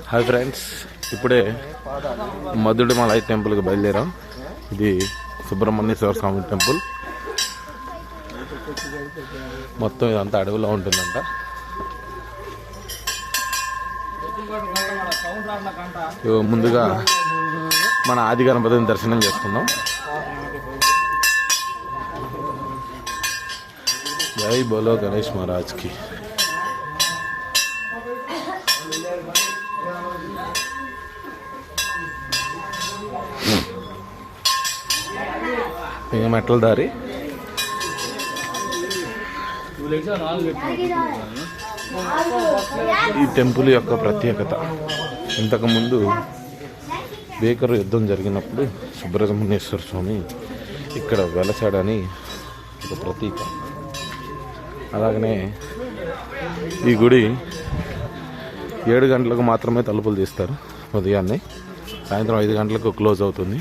Hi friends, ఇప్పుడే మధుడిమలై టెంపుల్కి బయలుదేరాం. ఇది సుబ్రహ్మణ్యేశ్వర స్వామి టెంపుల్. మొత్తం ఇదంతా అడవిలో ఉంటుందంట. ముందుగా మన ఆది గణపతిని దర్శనం చేసుకుందాం. జై బోలో గణేష్ మహారాజ్కి. మెట్ల దారి. ఈ టెంపుల్ యొక్క ప్రత్యేకత, ఇంతకుముందు బేకరు యుద్ధం జరిగినప్పుడు సుబ్రహ్మణ్యేశ్వర స్వామి ఇక్కడ వెలసాడని ఒక ప్రతీక. అలాగనే ఈ గుడి 7 గంటలకు మాత్రమే తలుపులు తీస్తారు. ఉదయాన్నే, సాయంత్రం 5 గంటలకు క్లోజ్ అవుతుంది.